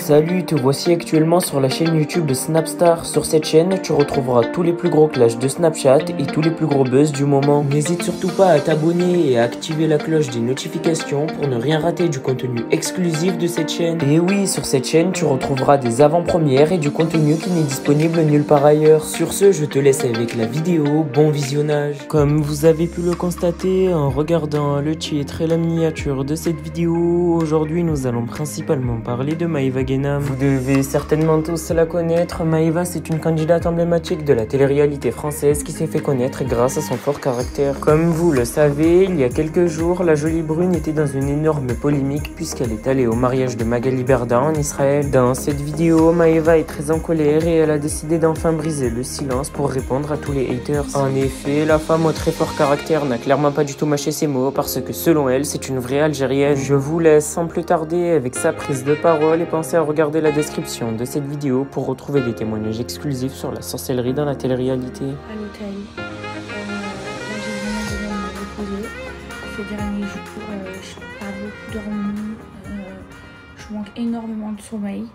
Salut, te voici actuellement sur la chaîne YouTube de Snapstar. Sur cette chaîne, tu retrouveras tous les plus gros clashs de Snapchat et tous les plus gros buzz du moment. N'hésite surtout pas à t'abonner et à activer la cloche des notifications pour ne rien rater du contenu exclusif de cette chaîne. Et oui, sur cette chaîne, tu retrouveras des avant-premières et du contenu qui n'est disponible nulle part ailleurs. Sur ce, je te laisse avec la vidéo. Bon visionnage. Comme vous avez pu le constater en regardant le titre et la miniature de cette vidéo, aujourd'hui nous allons principalement parler de Maeva Guénam. Vous devez certainement tous la connaître. Maeva, c'est une candidate emblématique de la télé-réalité française qui s'est fait connaître grâce à son fort caractère. Comme vous le savez, il y a quelques jours, la jolie brune était dans une énorme polémique puisqu'elle est allée au mariage de Magali Berda en Israël. Dans cette vidéo, Maeva est très en colère et elle a décidé d'enfin briser le silence pour répondre à tous les haters. En effet, la femme au très fort caractère n'a clairement pas du tout mâché ses mots parce que selon elle, c'est une vraie Algérienne. Je vous laisse sans plus tarder avec sa prise de parole et pensez à regarder la description de cette vidéo pour retrouver des témoignages exclusifs sur la sorcellerie dans la télé-réalité. À l'hôtel, là j'ai vraiment besoin de me reposer. Ces derniers jours, je n'ai pas beaucoup dormi, je manque énormément de sommeil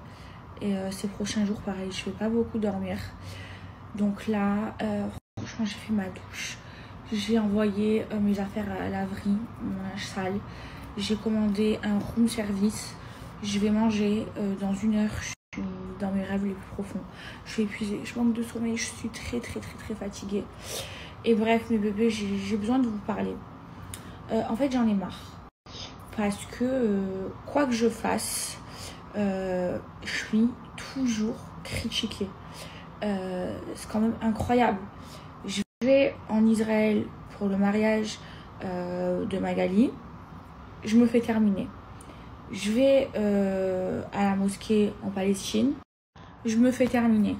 et ces prochains jours pareil, je ne vais pas beaucoup dormir. Donc là, franchement j'ai fait ma douche, j'ai envoyé mes affaires à la laverie, mon linge sale. J'ai commandé un room service. Je vais manger dans 1 heure. Je suis dans mes rêves les plus profonds. Je suis épuisée, je manque de sommeil, je suis très fatiguée. Et bref, mes bébés, j'ai besoin de vous parler. En fait, j'en ai marre. Parce que quoi que je fasse, je suis toujours critiquée. C'est quand même incroyable. Je vais en Israël pour le mariage de Magali. Je me fais terminer. Je vais à la mosquée en Palestine. Je me fais terminer.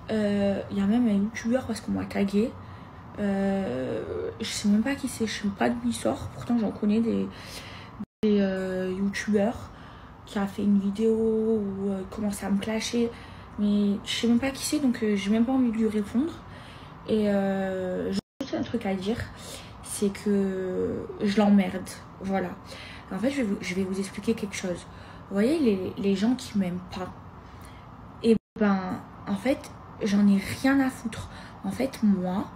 Il y a même un youtubeur parce qu'on m'a tagué. Je sais même pas qui c'est. Je sais pas d'où il sort. Pourtant j'en connais des youtubeurs qui a fait une vidéo où commence à me clasher. Mais je sais même pas qui c'est. Donc j'ai même pas envie de lui répondre. Et j'ai juste un truc à dire. C'est que je l'emmerde. Voilà. En fait, je vais vous expliquer quelque chose. Vous voyez, les gens qui m'aiment pas, et ben, en fait, j'en ai rien à foutre. En fait, moi,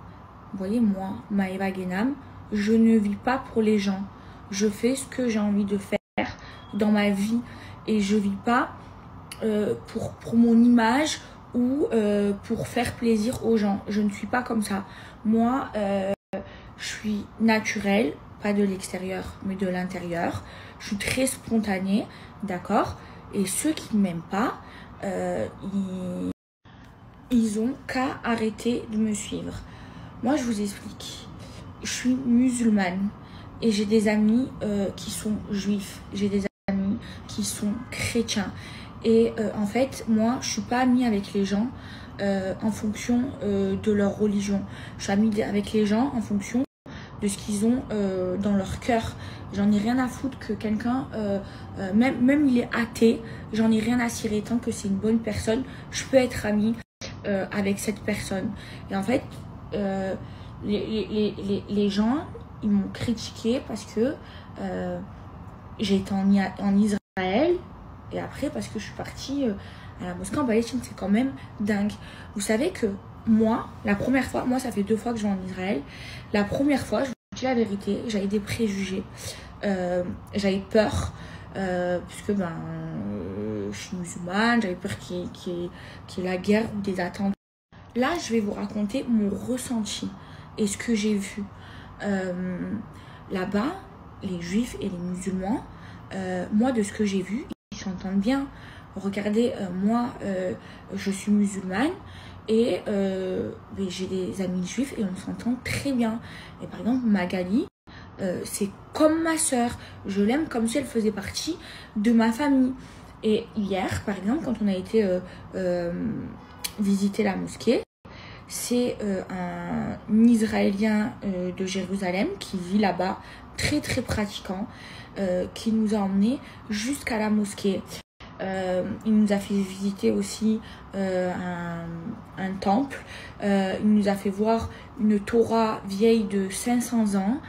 vous voyez, moi, Maeva Guénam, je ne vis pas pour les gens. Je fais ce que j'ai envie de faire dans ma vie. Et je vis pas pour mon image ou pour faire plaisir aux gens. Je ne suis pas comme ça. Moi, je suis naturelle. Pas de l'extérieur, mais de l'intérieur. Je suis très spontanée, d'accord? Et ceux qui ne m'aiment pas, ils ont qu'à arrêter de me suivre. Moi, je vous explique. Je suis musulmane et j'ai des amis qui sont juifs. J'ai des amis qui sont chrétiens. Et en fait, moi, je suis pas amie avec les gens en fonction de leur religion. Je suis amie avec les gens en fonction de ce qu'ils ont dans leur cœur. J'en ai rien à foutre que quelqu'un, même il est athée, j'en ai rien à cirer. Tant que c'est une bonne personne, je peux être amie avec cette personne. Et en fait, les gens, ils m'ont critiqué parce que j'ai été en Israël et après parce que je suis partie à la mosquée en Palestine. C'est quand même dingue. Vous savez que moi, la première fois, moi ça fait 2 fois que je vais en Israël. La première fois, je vous dis la vérité, j'avais des préjugés. J'avais peur, puisque je suis musulmane, j'avais peur qu'il y ait la guerre ou des attentats. Là, je vais vous raconter mon ressenti et ce que j'ai vu. Là-bas, les juifs et les musulmans, moi de ce que j'ai vu, ils s'entendent bien. Regardez, moi, je suis musulmane. Et j'ai des amis juifs et on s'entend très bien. Et par exemple, Magali, c'est comme ma soeur. Je l'aime comme si elle faisait partie de ma famille. Et hier, par exemple, quand on a été visiter la mosquée, c'est un Israélien de Jérusalem qui vit là-bas, très pratiquant, qui nous a emmenés jusqu'à la mosquée. Il nous a fait visiter aussi un temple. Il nous a fait voir une Torah vieille de 500 ans.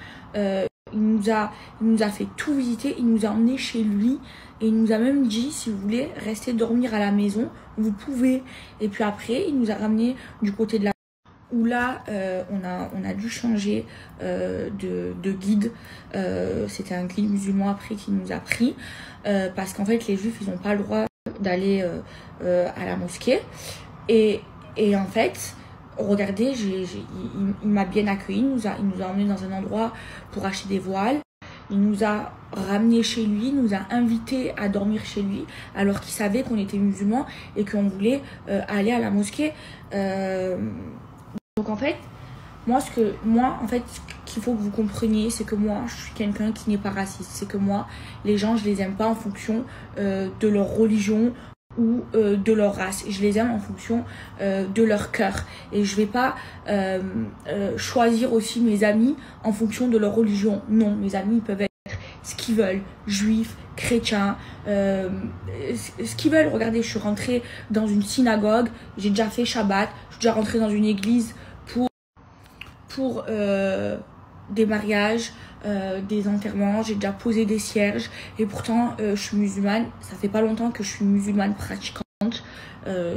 Il nous a fait tout visiter, il nous a emmenés chez lui et il nous a même dit si vous voulez rester dormir à la maison, vous pouvez. Et puis après, il nous a ramenés du côté de la où là on a dû changer de guide. C'était un guide musulman après qui nous a pris parce qu'en fait les juifs ils n'ont pas le droit d'aller à la mosquée et en fait regardez, il m'a bien accueilli, il nous a emmenés dans un endroit pour acheter des voiles. Il nous a ramenés chez lui, il nous a invités à dormir chez lui, alors qu'il savait qu'on était musulmans et qu'on voulait aller à la mosquée. Donc en fait, ce qu'il faut que vous compreniez, c'est que moi, je suis quelqu'un qui n'est pas raciste. C'est que moi, les gens, je les aime pas en fonction de leur religion ou de leur race. Je les aime en fonction de leur cœur. Et je vais pas choisir aussi mes amis en fonction de leur religion. Non, mes amis ils peuvent être ce qu'ils veulent, juifs, chrétiens, ce qu'ils veulent. Regardez, je suis rentrée dans une synagogue, j'ai déjà fait Shabbat, je suis déjà rentrée dans une église pour des mariages, des enterrements, j'ai déjà posé des cierges et pourtant je suis musulmane. Ça fait pas longtemps que je suis musulmane pratiquante,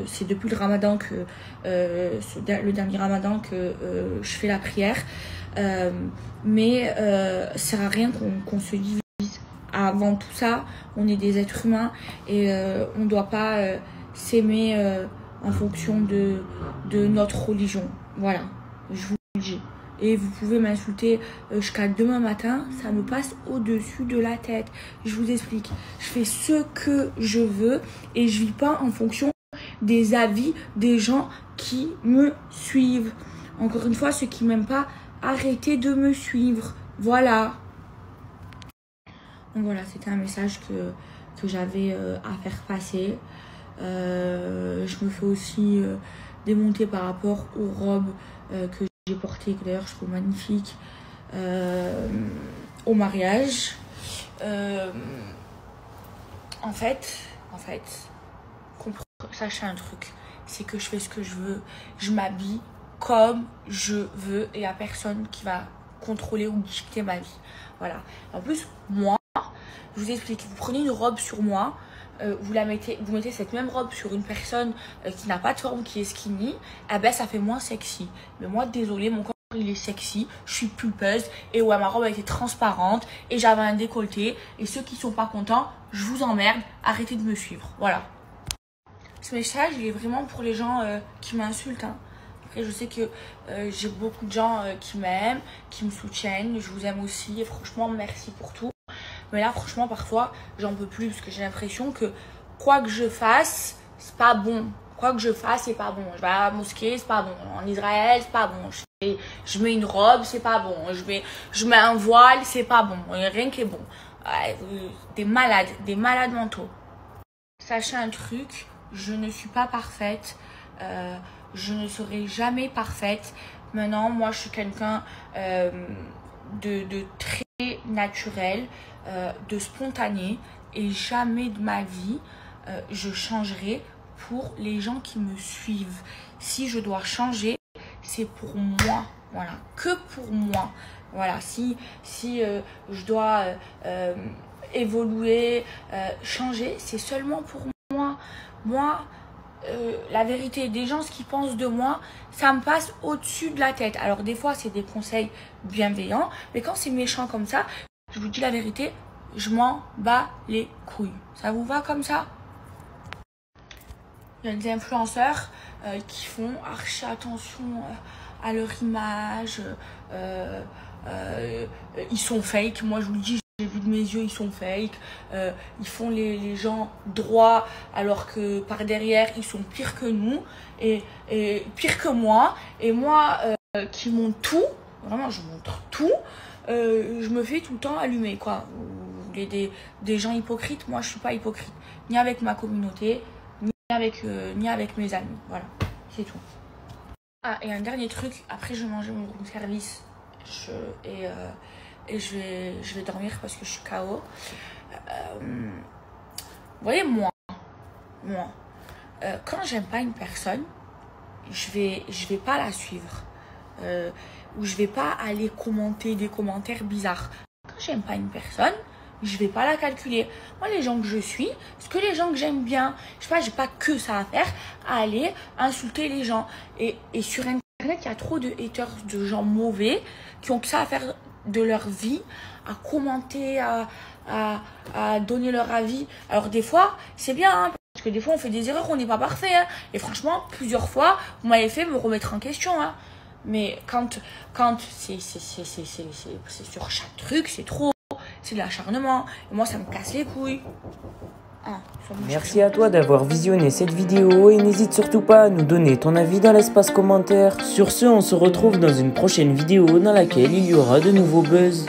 c'est depuis le ramadan que le dernier ramadan que je fais la prière, mais ça sert à rien qu'on se divise. Avant tout ça, on est des êtres humains et on doit pas s'aimer en fonction de notre religion. Voilà, je vous le dis. Et vous pouvez m'insulter jusqu'à demain matin, ça me passe au-dessus de la tête. Je vous explique. Je fais ce que je veux et je vis pas en fonction des avis des gens qui me suivent. Encore une fois, ceux qui m'aiment pas, arrêtez de me suivre. Voilà. Donc voilà, c'était un message que j'avais à faire passer. Je me fais aussi démonter par rapport aux robes que j'ai portées, que d'ailleurs je trouve magnifiques, au mariage. En fait, sachez un truc, c'est que je fais ce que je veux, je m'habille comme je veux et il n'y a personne qui va contrôler ou dicter ma vie. Voilà. En plus, moi, je vous explique, vous prenez une robe sur moi, vous mettez cette même robe sur une personne qui n'a pas de forme, qui est skinny, eh ben ça fait moins sexy. Mais moi, désolé, mon corps il est sexy, je suis pulpeuse et ouais, ma robe a été transparente et j'avais un décolleté. Et ceux qui sont pas contents, je vous emmerde, arrêtez de me suivre. Voilà. Ce message, il est vraiment pour les gens qui m'insultent. Hein. Après, je sais que j'ai beaucoup de gens qui m'aiment, qui me soutiennent. Je vous aime aussi et franchement, merci pour tout. Mais là, franchement, parfois, j'en peux plus parce que j'ai l'impression que quoi que je fasse, c'est pas bon. Quoi que je fasse, c'est pas bon. Je vais à la mosquée, c'est pas bon. En Israël, c'est pas bon. Je mets une robe, c'est pas bon. Je mets un voile, c'est pas bon. Il n'y a rien qui est bon. Des malades mentaux. Sachez un truc, je ne suis pas parfaite. Je ne serai jamais parfaite. Maintenant, moi, je suis quelqu'un de très naturel, de spontané. Et jamais de ma vie, je changerai pour les gens qui me suivent. Si je dois changer, c'est pour moi. Voilà, que pour moi. Voilà, si je dois évoluer, changer, c'est seulement pour moi. Moi, la vérité des gens, ce qu'ils pensent de moi, ça me passe au-dessus de la tête. Alors des fois, c'est des conseils bienveillants, mais quand c'est méchant comme ça, je vous dis la vérité, je m'en bats les couilles. Ça vous va comme ça? Il y a des influenceurs qui font archi attention à leur image. Ils sont fake. Moi, je vous le dis, j'ai vu de mes yeux, ils sont fake. Ils font les gens droits alors que par derrière, ils sont pires que nous et pires que moi. Et moi, qui montre tout, vraiment, je montre tout. Je me fais tout le temps allumer, quoi. Vous voulez des gens hypocrites? Moi, je suis pas hypocrite. Ni avec ma communauté, ni avec mes amis. Voilà, c'est tout. Ah, et un dernier truc. Après, je vais manger mon room service. Et je vais dormir parce que je suis KO. Vous voyez, moi, quand j'aime pas une personne, je vais pas la suivre. Ou je vais pas aller commenter des commentaires bizarres. j'aime pas une personne, je vais pas la calculer. Moi, les gens que je suis, ce que les gens que j'aime bien, je sais pas, j'ai pas que ça à faire, à aller insulter les gens. Et sur Internet, il y a trop de haters, de gens mauvais, qui ont que ça à faire de leur vie, à commenter, à donner leur avis. Alors des fois, c'est bien, hein, parce que des fois, on fait des erreurs, on n'est pas parfait. Hein. Et franchement, plusieurs fois, vous m'avez fait me remettre en question. Hein. Mais quand c'est sur chaque truc, c'est trop. C'est de l'acharnement. Et moi, ça me casse les couilles. Ah, merci à toi d'avoir visionné cette vidéo et n'hésite surtout pas à nous donner ton avis dans l'espace commentaire. Sur ce, on se retrouve dans une prochaine vidéo dans laquelle il y aura de nouveaux buzz.